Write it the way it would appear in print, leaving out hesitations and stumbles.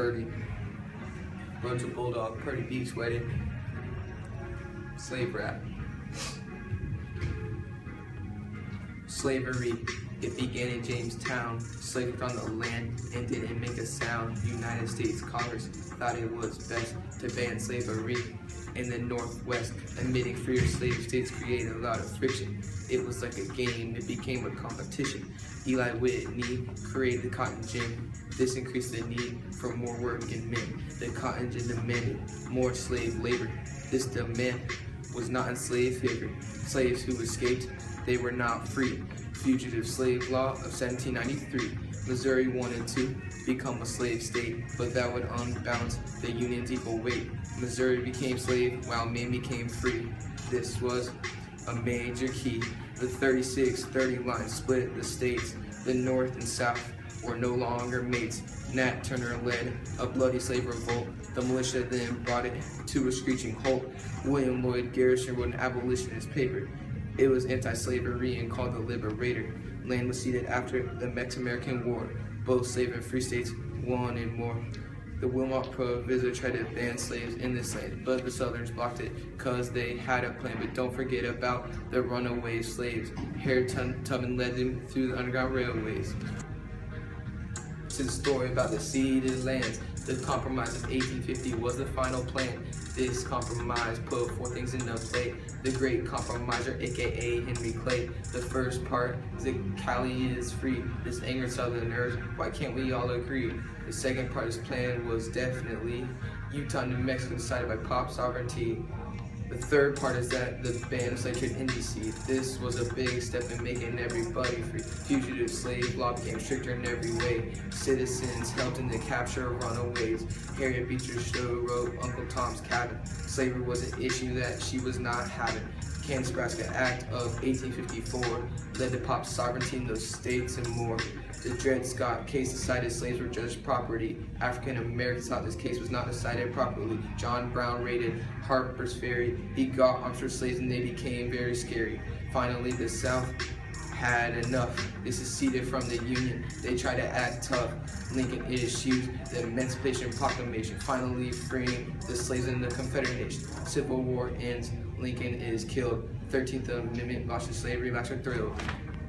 Purdy. Rode to Bulldog, Purdy Beach Wedding. Slave Rap. Slavery, it began in Jamestown. Slaves on the land and didn't make a sound. United States Congress thought it was best to ban slavery in the Northwest. Admitting freer slave states created a lot of friction. It was like a game, it became a competition. Eli Whitney created the cotton gin. This increased the need for more working men. The cotton gin demanded more slave labor. This demand was not in slave favor. Slaves who escaped, they were not free. Fugitive slave law of 1793. Missouri wanted to become a slave state, but that would unbalance the Union's equal weight. Missouri became slave while Maine became free. This was a major key. The 36-30 line split the states. The North and South were no longer mates. Nat Turner led a bloody slave revolt. The militia then brought it to a screeching halt. William Lloyd Garrison wrote an abolitionist paper. It was anti-slavery and called the Liberator. Land was ceded after the Mexican War. Both slave and free states wanted more. The Wilmot Proviso tried to ban slaves in this land, but the Southerns blocked it because they had a plan. But don't forget about the runaway slaves. Harriet Tubman led them through the Underground Railways. To the story about the ceded lands. The Compromise of 1850 was the final plan. This compromise put four things into play. The Great Compromiser, aka Henry Clay. The first part is that Cali is free. This angered Southerners. Why can't we all agree? The second part of this plan was definitely Utah and New Mexico decided by pop sovereignty. The third part is that the ban of slave trade in D.C. This was a big step in making everybody free. Fugitive slave law became stricter in every way. Citizens helped in the capture of runaways. Harriet Beecher Stowe wrote Uncle Tom's Cabin. Slavery was an issue that she was not having. Kansas-Nebraska Act of 1854 led to pop sovereignty in those states and more. The Dred Scott case decided slaves were judged property. African Americans thought this case was not decided properly. John Brown raided Harper's Ferry. He got arms for slaves and they became very scary. Finally, the South had enough. They seceded from the Union. They tried to act tough. Lincoln issued the Emancipation Proclamation, finally freeing the slaves in the Confederation. Civil War ends. Lincoln is killed. 13th Amendment abolishes slavery. Max thrill.